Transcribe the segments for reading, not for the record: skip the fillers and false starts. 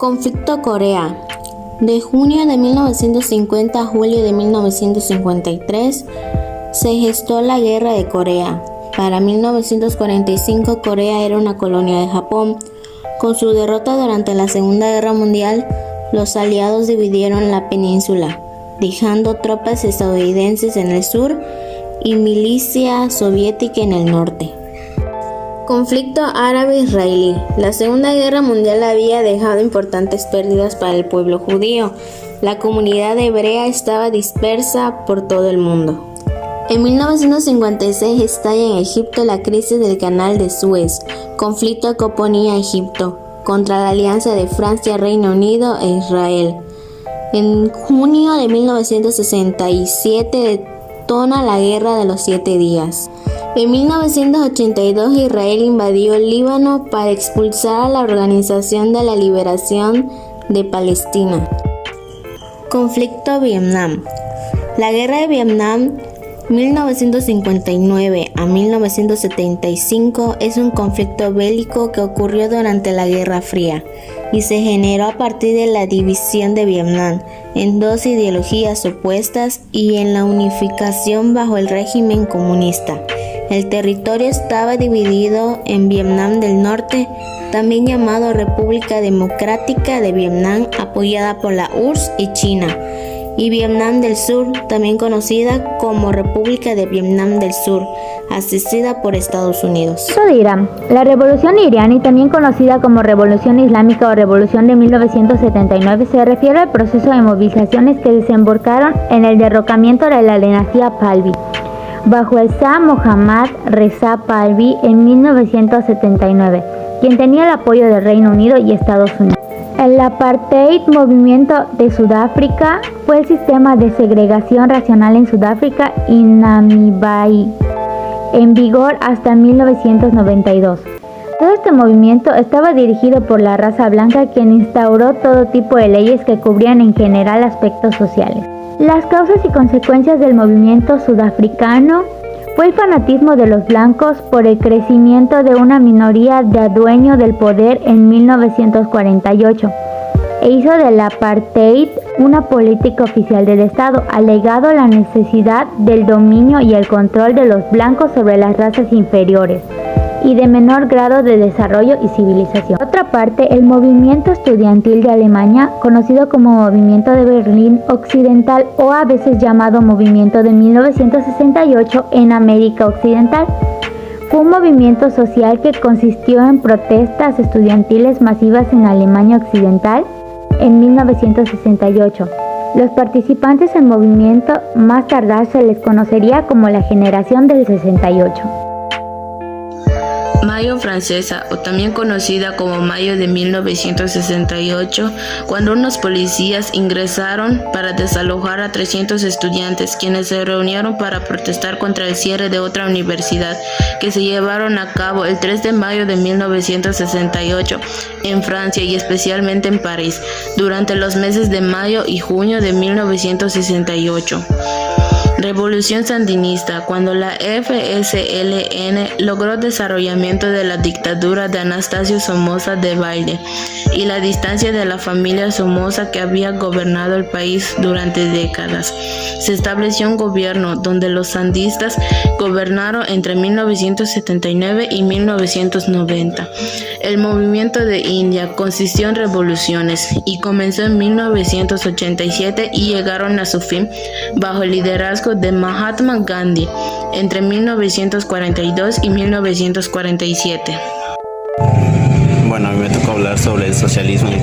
Conflicto Corea. De junio de 1950 a julio de 1953 se gestó la Guerra de Corea. Para 1945 Corea era una colonia de Japón. Con su derrota durante la Segunda Guerra Mundial, los aliados dividieron la península, dejando tropas estadounidenses en el sur y milicia soviética en el norte. Conflicto árabe-israelí. La Segunda Guerra Mundial había dejado importantes pérdidas para el pueblo judío. La comunidad hebrea estaba dispersa por todo el mundo. En 1956 estalla en Egipto la crisis del Canal de Suez, conflicto que oponía a Egipto contra la alianza de Francia, Reino Unido e Israel. En junio de 1967 detona la Guerra de los 7 días. En 1982 Israel invadió el Líbano para expulsar a la Organización de la Liberación de Palestina. Conflicto Vietnam. La Guerra de Vietnam 1959 a 1975 es un conflicto bélico que ocurrió durante la Guerra Fría y se generó a partir de la división de Vietnam en dos ideologías opuestas y en la unificación bajo el régimen comunista. El territorio estaba dividido en Vietnam del Norte, también llamado República Democrática de Vietnam, apoyada por la URSS y China, y Vietnam del Sur, también conocida como República de Vietnam del Sur, asistida por Estados Unidos. De Irán. La revolución iraní, también conocida como Revolución Islámica o Revolución de 1979, se refiere al proceso de movilizaciones que desembocaron en el derrocamiento de la dinastía Pahlaví bajo el Shah Mohammad Reza Pahlaví en 1979, quien tenía el apoyo del Reino Unido y Estados Unidos. El Apartheid Movimiento de Sudáfrica fue el sistema de segregación racial en Sudáfrica y Namibia en vigor hasta 1992. Todo este movimiento estaba dirigido por la raza blanca, quien instauró todo tipo de leyes que cubrían en general aspectos sociales. Las causas y consecuencias del movimiento sudafricano fue el fanatismo de los blancos por el crecimiento de una minoría de adueño del poder en 1948 e hizo del apartheid una política oficial del Estado, alegando la necesidad del dominio y el control de los blancos sobre las razas inferiores y de menor grado de desarrollo y civilización. Por otra parte, el movimiento estudiantil de Alemania, conocido como Movimiento de Berlín Occidental o a veces llamado Movimiento de 1968 en América Occidental, fue un movimiento social que consistió en protestas estudiantiles masivas en Alemania Occidental en 1968. Los participantes del movimiento más tardar se les conocería como la generación del 68. Mayo francesa, o también conocida como Mayo de 1968, cuando unos policías ingresaron para desalojar a 300 estudiantes, quienes se reunieron para protestar contra el cierre de otra universidad, que se llevaron a cabo el 3 de mayo de 1968 en Francia y especialmente en París, durante los meses de mayo y junio de 1968. Revolución Sandinista, cuando la FSLN logró desarrollamiento de la dictadura de Anastasio Somoza Debayle y la distancia de la familia Somoza que había gobernado el país durante décadas. Se estableció un gobierno donde los sandistas gobernaron entre 1979 y 1990. El movimiento de India consistió en revoluciones y comenzó en 1987 y llegaron a su fin bajo el liderazgo de Mahatma Gandhi entre 1942 y 1947. Bueno, a mí me tocó hablar sobre el socialismo y el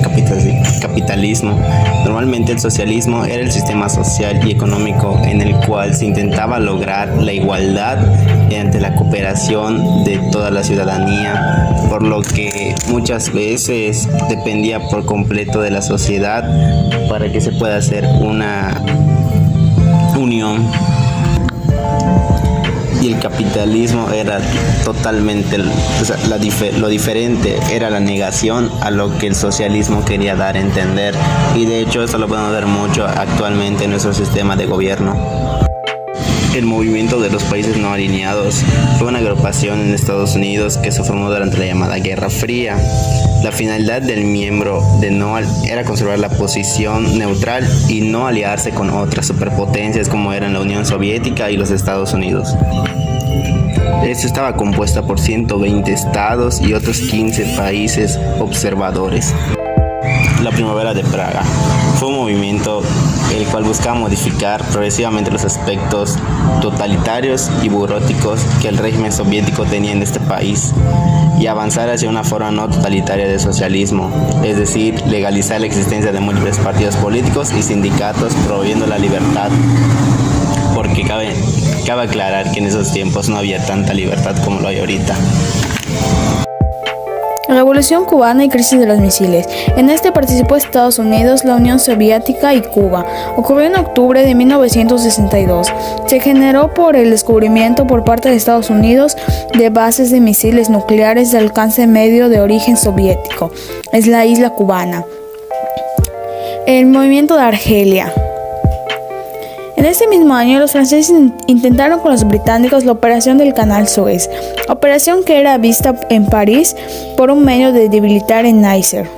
capitalismo. Normalmente el socialismo era el sistema social y económico en el cual se intentaba lograr la igualdad mediante la cooperación de toda la ciudadanía, por lo que muchas veces dependía por completo de la sociedad para que se pueda hacer una unión. Y el capitalismo era totalmente, lo diferente era la negación a lo que el socialismo quería dar a entender, y de hecho eso lo podemos ver mucho actualmente en nuestro sistema de gobierno. El movimiento de los países no alineados fue una agrupación en Estados Unidos que se formó durante la llamada Guerra Fría. La finalidad del miembro de NOAL era conservar la posición neutral y no aliarse con otras superpotencias como eran la Unión Soviética y los Estados Unidos. Esto estaba compuesta por 120 estados y otros 15 países observadores. La Primavera de Praga fue un movimiento el cual buscaba modificar progresivamente los aspectos totalitarios y burocráticos que el régimen soviético tenía en este país y avanzar hacia una forma no totalitaria de socialismo, es decir, legalizar la existencia de múltiples partidos políticos y sindicatos promoviendo la libertad, porque cabe aclarar que en esos tiempos no había tanta libertad como lo hay ahorita. Revolución cubana y crisis de los misiles. En este participó Estados Unidos, la Unión Soviética y Cuba. Ocurrió en octubre de 1962. Se generó por el descubrimiento por parte de Estados Unidos de bases de misiles nucleares de alcance medio de origen soviético. Es la isla cubana. El movimiento de Argelia. En ese mismo año, los franceses intentaron con los británicos la operación del Canal Suez, operación que era vista en París por un medio de debilitar en Nasser.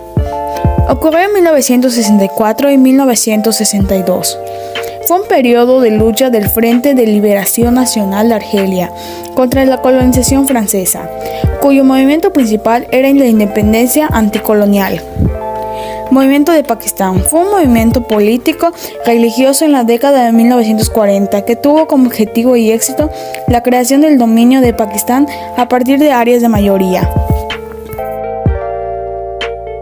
Ocurrió en 1964 y 1962. Fue un periodo de lucha del Frente de Liberación Nacional de Argelia contra la colonización francesa, cuyo movimiento principal era la independencia anticolonial. Movimiento de Pakistán. Fue un movimiento político religioso en la década de 1940 que tuvo como objetivo y éxito la creación del dominio de Pakistán a partir de áreas de mayoría.